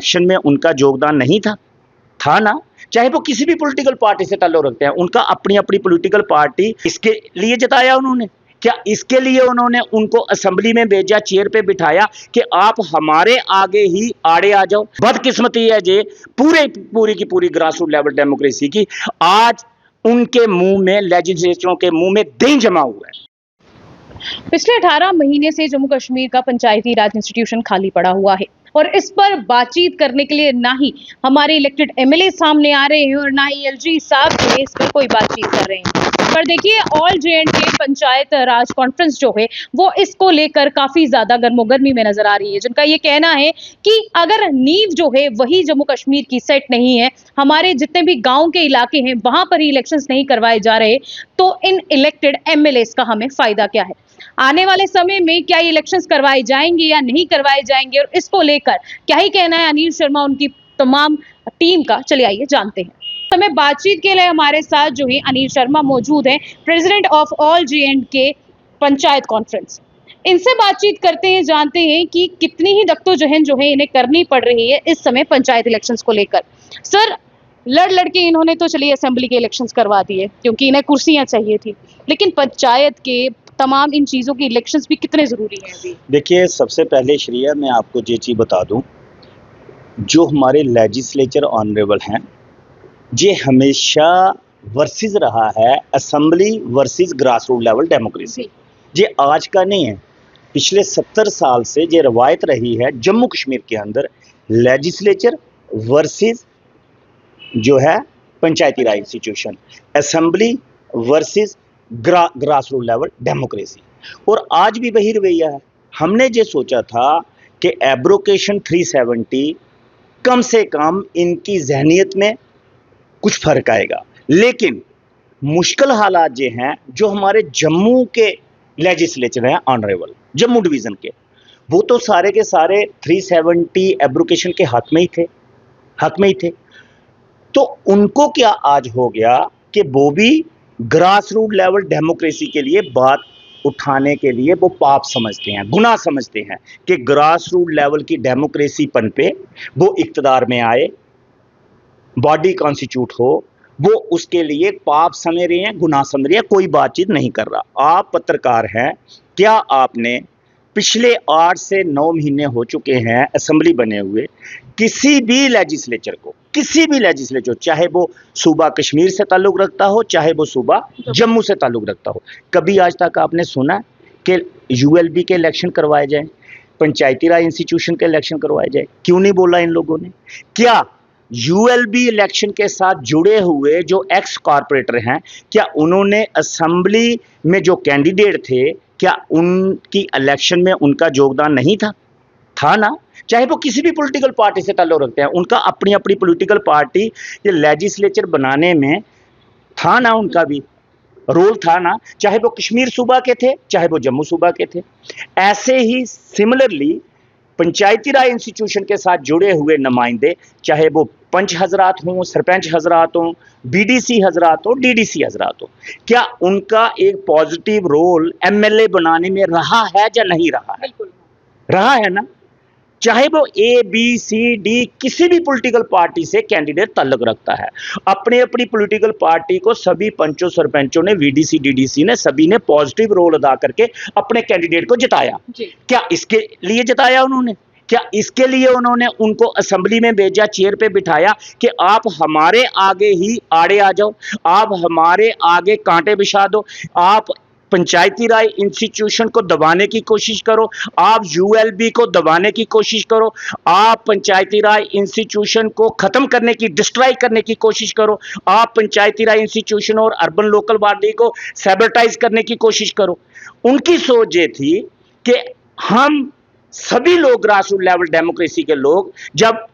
Election में उनका योगदान नहीं था ना। चाहे वो किसी भी पॉलिटिकल पार्टी से ताल्लुक रखते हैं, उनका अपनी अपनी पॉलिटिकल पार्टी इसके लिए जताया उन्होंने। क्या इसके लिए उन्होंने उनको असेंबली में भेजा, चेयर पे बिठाया कि आप हमारे आगे ही आड़े आ जाओ? बदकिस्मती है जे पूरी की पूरी ग्रास रूट लेवल डेमोक्रेसी की आज उनके मुंह में, लेजिस्लेचरों के मुंह में दही जमा हुआ है। पिछले 18 महीने से जम्मू कश्मीर का पंचायती राज इंस्टीट्यूशन खाली पड़ा हुआ है और इस पर बातचीत करने के लिए ना ही हमारे इलेक्टेड एमएलए सामने आ रहे हैं और ना ही एलजी साहब जो है इस पर कोई बातचीत कर रहे हैं। पर देखिए, ऑल जे.एंड.के पंचायत राज कॉन्फ्रेंस जो है वो इसको लेकर काफी ज्यादा गर्मोगर्मी में नजर आ रही है, जिनका ये कहना है कि अगर नींव जो है वही जम्मू कश्मीर की सेट नहीं है, हमारे जितने भी गांव के इलाके हैं वहां पर ही इलेक्शंस नहीं करवाए जा रहे, तो इन इलेक्टेड एमएलए का हमें फायदा क्या है? आने वाले समय में क्या ये इलेक्शंस करवाए जाएंगे या नहीं करवाए जाएंगे, और इसको लेकर क्या ही कहना है अनिल शर्मा उनकी तमाम टीम का, चलिए आइए जानते हैं। हमें बातचीत के लिए हमारे साथ जो है अनिल शर्मा मौजूद हैं, president of all J&K panchayat conference. इनसे बातचीत करते हैं, जानते हैं कि कितनी ही जद्दोजहद जो है इन्हें करनी पड़ रही है इस समय पंचायत इलेक्शंस को लेकर। सर, लड़ के इन्होंने तो चलिए असेंबली के इलेक्शंस करवा दिए क्योंकि इन्हें कुर्सियां चाहिए थी, लेकिन पंचायत के तमाम इन चीज़ों की इलेक्शंस भी कितने ज़रूरी हैं अभी? देखिए, सबसे पहले श्रेया मैं आपको ये चीज़ बता दूं, जो हमारे लेजिस्लेचर ऑनरेबल हैं, ये हमेशा वर्सेस रहा है assembly versus grass root level democracy. ये आज का नहीं है, पिछले 70 साल से ये रवायत रही है जम्मू कश्मीर के अंदर लेजिस्लेचर वर्सेस जो है Panchayati Raj institution, assembly versus grass root level democracy. और आज भी वही रवैया है। हमने ये सोचा था कि एब्रोकेशन 370 कम से कम इनकी जहनीत में कुछ फर्क आएगा, लेकिन मुश्किल हालात ये हैं जो हमारे जम्मू के लेजिस्लेचर हैं ऑनरेबल जम्मू डिवीज़न के, वो तो सारे के सारे 370 एब्रोकेशन के हक में ही थे। तो उनको क्या आज हो गया कि वो भी ग्रास रूट लेवल डेमोक्रेसी के लिए बात उठाने के लिए वो पाप समझते हैं, गुनाह समझते हैं कि ग्रास रूट लेवल की डेमोक्रेसी पन पे वो इक़्तिदार में आए, बॉडी कॉन्स्टिट्यूट हो, वो उसके लिए पाप समझ रहे हैं, गुनाह समझ रहे हैं, कोई बातचीत नहीं कर रहा। आप पत्रकार हैं, क्या आपने पिछले 8 से 9 महीने हो चुके हैं असेंबली बने हुए, किसी भी लेजिस्लेचर, चाहे वो सूबा कश्मीर से ताल्लुक़ रखता हो, चाहे वो सूबा जम्मू से ताल्लुक़ रखता हो, कभी आज तक आपने सुना कि यूएलबी के इलेक्शन करवाए जाएं, पंचायती राज इंस्टीट्यूशन के इलेक्शन करवाए जाए? क्यों नहीं बोला इन लोगों ने? क्या यूएलबी इलेक्शन के साथ जुड़े हुए जो एक्स कॉर्पोरेटर हैं, क्या उन्होंने असेंबली में जो कैंडिडेट थे, क्या उनकी इलेक्शन में उनका योगदान नहीं था ना? चाहे वो किसी भी पॉलिटिकल पार्टी से ताल्लुक रखते हैं, उनका अपनी अपनी पॉलिटिकल पार्टी ये लेजिस्लेचर बनाने में था ना, उनका भी रोल था ना, चाहे वो कश्मीर सूबा के थे, चाहे वो जम्मू सूबा के थे। ऐसे ही सिमिलरली पंचायती राज इंस्टीट्यूशन के साथ जुड़े हुए नुमाइंदे, चाहे वो पंच हजरात हों, सरपंच हजरात हों, बीडीसी हजरात हो, डीडीसी हजरात हो, क्या उनका एक पॉजिटिव रोल एमएलए बनाने में रहा है या नहीं रहा है? रहा है ना। चाहे वो ए बी सी डी किसी भी पॉलिटिकल पार्टी से कैंडिडेट ताल्लुक रखता है, अपने अपनी पॉलिटिकल पार्टी को सभी पंचों सरपंचों ने, वीडीसी डीडीसी ने, सभी ने पॉजिटिव रोल अदा करके अपने कैंडिडेट को जिताया। क्या इसके लिए जिताया उन्होंने? क्या इसके लिए उन्होंने उनको असेंबली में भेजा, चेयर पे बिठाया कि आप हमारे आगे ही आड़े आ जाओ, आप हमारे आगे कांटे बिछा दो, आप पंचायती राज इंस्टीट्यूशन को दबाने की कोशिश करो, आप यूएलबी को दबाने की कोशिश करो, आप पंचायती राज इंस्टीट्यूशन को खत्म करने की, डिस्ट्रॉय करने की कोशिश करो, आप पंचायती राज इंस्टीट्यूशन और अर्बन लोकल बॉडी को सैबोटाइज करने की कोशिश करो। उनकी सोच ये थी कि हम सभी लोग ग्रास रूट लेवल डेमोक्रेसी के लोग जब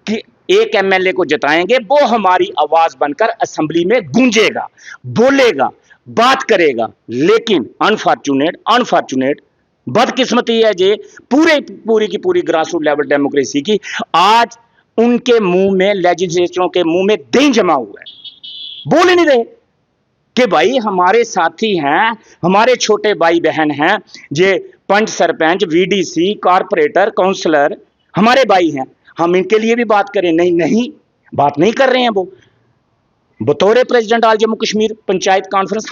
एक एमएलए को जिताएंगे, वो हमारी आवाज बनकर असेंबली में गूंजेगा, बोलेगा, बात करेगा। लेकिन अनफॉर्चुनेट बदकिस्मती है जे पूरी की पूरी ग्रास रूट लेवल डेमोक्रेसी की आज उनके मुंह में, लेजिस्लेचरों के मुंह में दही जमा हुआ है। बोल ही नहीं रहे कि भाई हमारे साथी हैं, हमारे छोटे भाई बहन हैं, जे पंच सरपंच, वीडीसी, कॉर्पोरेटर, काउंसलर हमारे भाई हैं, हम इनके लिए भी बात करें? नहीं नहीं, बात नहीं कर रहे हैं वो। बतौर president all Jammu Kashmir panchayat conference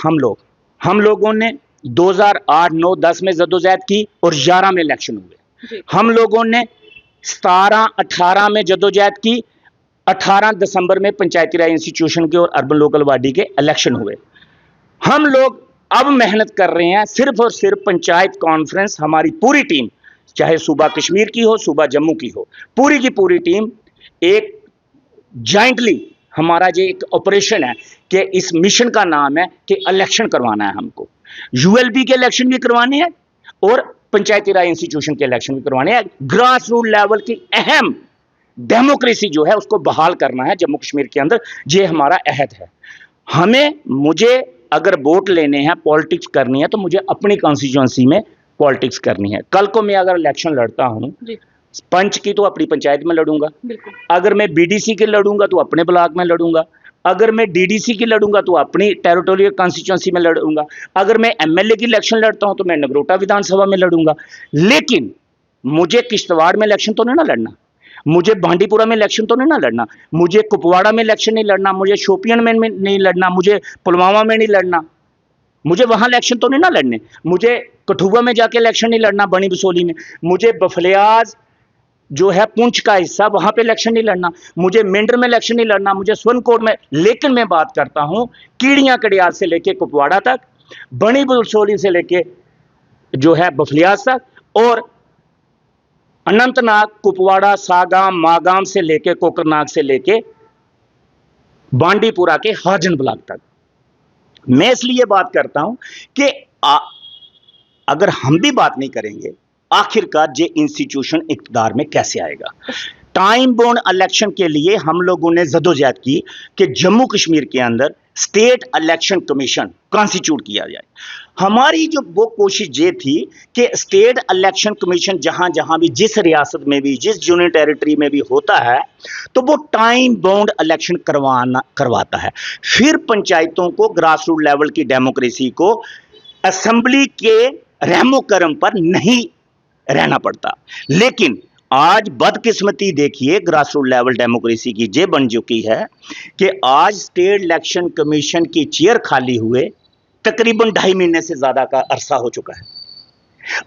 हम लोगों ने 2008, 9, 10 में जद्दोजहद की और 11 में इलेक्शन हुए। हम लोगों ने 17, 18 में जद्दोजहद की, 18 दिसंबर में पंचायती राज इंस्टीट्यूशन के और अर्बन लोकल बॉडी के इलेक्शन हुए। हम लोग अब मेहनत कर रहे हैं सिर्फ और सिर्फ पंचायत कॉन्फ्रेंस, हमारी पूरी टीम, चाहे सूबा कश्मीर की हो, सूबा जम्मू की हो, पूरी की पूरी टीम एक जॉइंटली, हमारा जो एक ऑपरेशन है कि इस मिशन का नाम है कि इलेक्शन करवाना है हमको। यूएलबी के इलेक्शन भी करवाने हैं और पंचायती राज इंस्टीट्यूशन के इलेक्शन भी करवाने हैं। ग्रास रूट लेवल की अहम डेमोक्रेसी जो है उसको बहाल करना है जम्मू कश्मीर के अंदर, ये हमारा अहद है। मुझे अगर वोट लेने हैं, पॉलिटिक्स करनी है, तो मुझे अपनी कॉन्स्टिट्यूएंसी में पॉलिटिक्स करनी है। कल को मैं अगर इलेक्शन लड़ता हूं, पंच की तो अपनी पंचायत में लड़ूंगा, अगर मैं बीडीसी की लड़ूंगा तो अपने ब्लॉक में लड़ूंगा, अगर मैं डीडीसी की लड़ूंगा तो अपनी टेरिटोरियल कॉन्स्टिट्यूएंसी में लड़ूंगा, अगर मैं एमएलए की इलेक्शन लड़ता हूं तो मैं नगरोटा विधानसभा में लड़ूंगा। लेकिन मुझे किश्तवाड़ में इलेक्शन तो नहीं ना लड़ना, मुझे बांडीपुरा में इलेक्शन तो नहीं ना लड़ना, मुझे कुपवाड़ा में इलेक्शन नहीं लड़ना, मुझे शोपियन में नहीं लड़ना, मुझे पुलवामा में नहीं लड़ना, मुझे वहां इलेक्शन तो नहीं ना लड़ने, मुझे कठुआ में जाके इलेक्शन नहीं लड़ना, बनी बसोली में, मुझे बफलियाज जो है पुंछ का हिस्सा, वहां पे इलेक्शन नहीं लड़ना, मुझे मेंढर में इलेक्शन नहीं लड़ना, मुझे स्वनकोट में। लेकिन मैं बात करता हूं कीड़ियां कड़ियाल से लेके कुपवाड़ा तक, बनी बसोली से लेके जो है बफलियाज तक, और अनंतनाग, कुपवाड़ा, सागाम, मागाम से लेके कोकरनाग से लेके बांडीपुरा के हाजन ब्लॉक तक। मैं इसलिए बात करता हूं कि अगर हम भी बात नहीं करेंगे, आखिरकार ये इंस्टीट्यूशन इक़्तिदार में कैसे आएगा? टाइम बाउंड इलेक्शन के लिए हम लोगों ने जदोजहद की कि जम्मू कश्मीर के अंदर स्टेट इलेक्शन कमीशन कॉन्स्टिट्यूट किया जाए। हमारी जो वो कोशिश ये थी कि स्टेट इलेक्शन कमीशन जहां जहां भी, जिस रियासत में भी, जिस यूनियन टेरिटरी में भी होता है, तो वो टाइम बाउंड इलेक्शन करवाता है। फिर पंचायतों को ग्रास रूट लेवल की डेमोक्रेसी को असेंबली के रहमो करम पर नहीं रहना पड़ता। लेकिन आज बदकिस्मती देखिए, ग्रास रूट लेवल डेमोक्रेसी की ये बन चुकी है कि आज स्टेट इलेक्शन कमीशन की चेयर खाली हुए तकरीबन 2.5 महीने से ज्यादा का अरसा हो चुका है।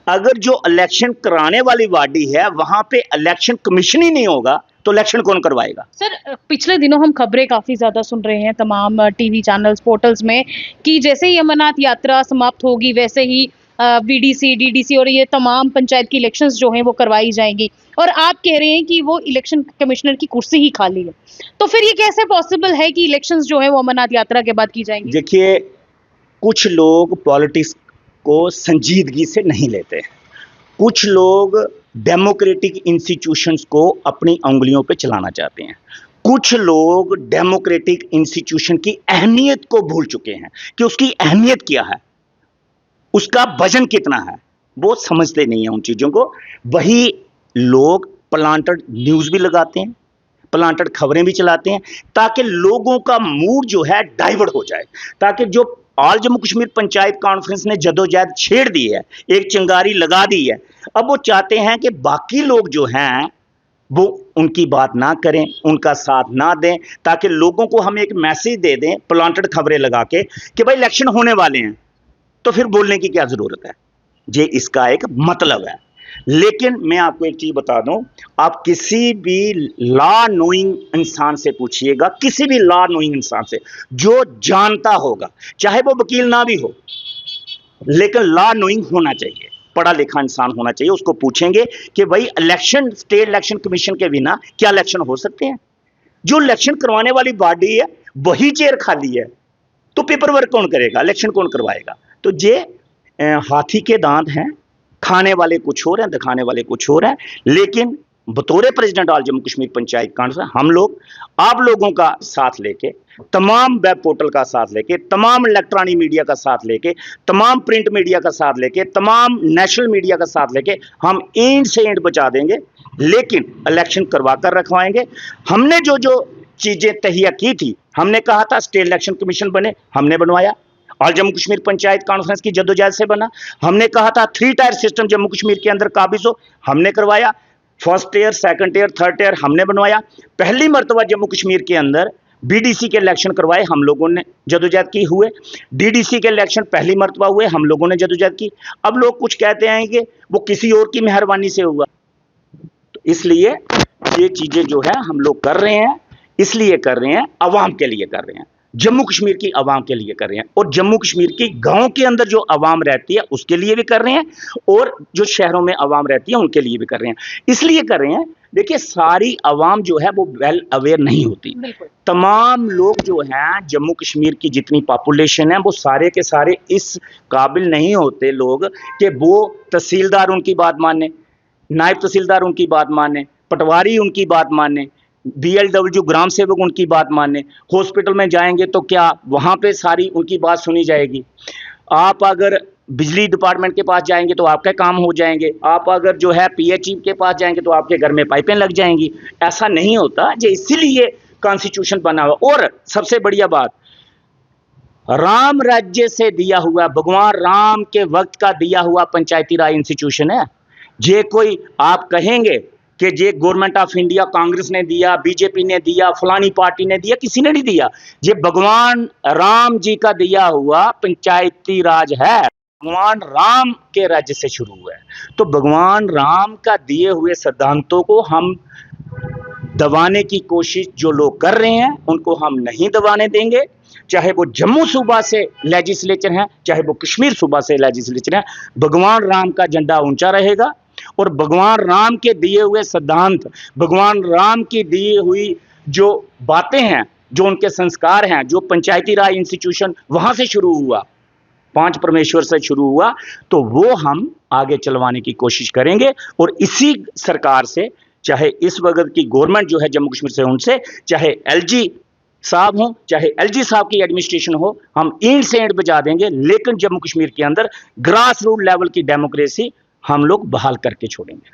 अगर जो इलेक्शन कराने वाली बॉडी है वहां पे इलेक्शन कमीशन ही नहीं होगा तो इलेक्शन कौन करवाएगा? सर, पिछले दिनों हम खबरें काफी ज्यादा सुन रहे हैं तमाम टीवी चैनल्स, पोर्टल्स में कि जैसे ही अमरनाथ यात्रा समाप्त होगी वैसे ही बीडीसी, डीडीसी और ये तमाम पंचायत की इलेक्शंस जो हैं वो करवाई जाएंगी, और आप कह रहे हैं कि वो इलेक्शन कमिश्नर की कुर्सी ही खाली है। तो फिर ये कैसे पॉसिबल है कि इलेक्शंस जो है वो अमरनाथ यात्रा के बाद की जाएंगी? देखिए, कुछ लोग पॉलिटिक्स को संजीदगी से नहीं लेते, कुछ लोग डेमोक्रेटिक इंस्टीट्यूशंस को अपनी उंगलियों पे चलाना चाहते हैं, कुछ लोग डेमोक्रेटिक इंस्टीट्यूशन की अहमियत को भूल चुके हैं कि उसकी अहमियत क्या है, उसका वजन कितना है, वो समझते नहीं है उन चीजों को। वही लोग प्लांटेड न्यूज भी लगाते हैं, प्लांटेड खबरें भी चलाते हैं ताकि लोगों का मूड जो है डाइवर्ट हो जाए, ताकि जो ऑल जम्मू कश्मीर पंचायत कॉन्फ्रेंस ने जदोजहद छेड़ दी है, एक चिंगारी लगा दी है, अब वो चाहते हैं कि बाकी लोग जो हैं वो उनकी बात ना करें, उनका साथ ना दें, ताकि लोगों को हम एक मैसेज दे दें प्लांटेड खबरें लगा के कि भाई इलेक्शन होने वाले हैं, तो फिर बोलने की क्या जरूरत है। ये इसका एक मतलब है। लेकिन मैं आपको एक चीज बता दूं, आप किसी भी लॉ नोइंग इंसान से पूछिएगा, किसी भी लॉ नोइंग इंसान से जो जानता होगा, चाहे वो वकील ना भी हो, लेकिन लॉ नोइंग होना चाहिए, पढ़ा लिखा इंसान होना चाहिए, उसको पूछेंगे कि भाई इलेक्शन, स्टेट इलेक्शन कमीशन के बिना क्या इलेक्शन हो सकते हैं? जो इलेक्शन करवाने वाली बॉडी है वही चेयर खाली है, तो पेपर वर्क कौन करेगा, इलेक्शन कौन करवाएगा? तो ये हाथी के दांत हैं, खाने वाले कुछ और हैं, दिखाने वाले कुछ और हैं। लेकिन बतौर president all Jammu Kashmir panchayat conference हम लोग आप लोगों का साथ लेके, तमाम वेब पोर्टल का साथ लेके, तमाम इलेक्ट्रॉनिक मीडिया का साथ लेके, तमाम प्रिंट मीडिया का साथ लेके, तमाम नेशनल मीडिया का साथ लेके हम एंड से एंड बचा देंगे, लेकिन इलेक्शन करवा कर रखवाएंगे। हमने जो जो चीजें तहिया की थी, हमने कहा था स्टेट इलेक्शन कमीशन बने, हमने बनवाया। ऑल जम्मू कश्मीर पंचायत कॉन्फ्रेंस की जद्दोजहद से बना। हमने कहा था 3 टायर सिस्टम जम्मू कश्मीर के अंदर काबिज हो, हमने करवाया। First year, second year, third year हमने बनवाया। पहली मर्तबा जम्मू कश्मीर के अंदर बीडीसी के इलेक्शन करवाए, हम लोगों ने जदोजहद की हुए। डीडीसी के इलेक्शन पहली मर्तबा हुए, हम लोगों ने जदोजहद की। अब लोग कुछ कहते हैं कि वो किसी और की मेहरबानी से हुआ, तो इसलिए ये चीजें जो है हम लोग कर रहे हैं, इसलिए कर रहे हैं, अवाम के लिए कर रहे हैं, जम्मू कश्मीर की अवाम के लिए कर रहे हैं, और जम्मू कश्मीर की गांव के अंदर जो अवाम रहती है उसके लिए भी कर रहे हैं, और जो शहरों में अवाम रहती है उनके लिए भी कर रहे हैं। इसलिए कर रहे हैं, देखिए सारी अवाम जो है वो वेल अवेयर नहीं होती। तमाम लोग जो हैं जम्मू कश्मीर की जितनी पॉपुलेशन है वो सारे के सारे इस काबिल नहीं होते लोग कि वो तहसीलदार उनकी बात माने, नायब तहसीलदार उनकी बात माने, पटवारी उनकी बात माने, बीएलडब्ल्यू ग्राम सेवक उनकी बात माने। हॉस्पिटल में जाएंगे तो क्या वहां पे सारी उनकी बात सुनी जाएगी? आप अगर बिजली डिपार्टमेंट के पास जाएंगे तो आपके काम हो जाएंगे, आप अगर जो है पीएचई के पास जाएंगे तो आपके घर में पाइपें लग जाएंगी। ऐसा नहीं होता, जो इसीलिए कॉन्स्टिट्यूशन बना हुआ। और सबसे बढ़िया बात, राम राज्य से दिया हुआ, भगवान राम के वक्त का दिया हुआ पंचायती राज इंस्टीट्यूशन है। ये कोई आप कहेंगे कि ये गवर्नमेंट ऑफ इंडिया कांग्रेस ने दिया, बीजेपी ने दिया, फलानी पार्टी ने दिया, किसी ने नहीं दिया। ये भगवान राम जी का दिया हुआ पंचायती राज है, भगवान राम के राज्य से शुरू हुआ है। तो भगवान राम का दिए हुए सिद्धांतों को हम दबाने की कोशिश जो लोग कर रहे हैं उनको हम नहीं दबाने देंगे, चाहे वो जम्मू सूबा से लेजिस्लेचर हैं, चाहे वो कश्मीर सूबा से लेजिस्लेचर हैं। भगवान राम का झंडा ऊंचा रहेगा, और भगवान राम के दिए हुए सिद्धांत, भगवान राम की दी हुई जो बातें हैं, जो उनके संस्कार हैं, जो पंचायती राज इंस्टीट्यूशन वहां से शुरू हुआ, 5 परमेश्वर से शुरू हुआ, तो वो हम आगे चलवाने की कोशिश करेंगे। और इसी सरकार से, चाहे इस वक्त की गवर्नमेंट जो है जम्मू कश्मीर से, उनसे, चाहे एलजी साहब हो, चाहे एलजी साहब की एडमिनिस्ट्रेशन हो, हम ईंट से ईंट बजा देंगे, लेकिन जम्मू कश्मीर के अंदर ग्रास रूट लेवल की डेमोक्रेसी हम लोग बहाल करके छोड़ेंगे।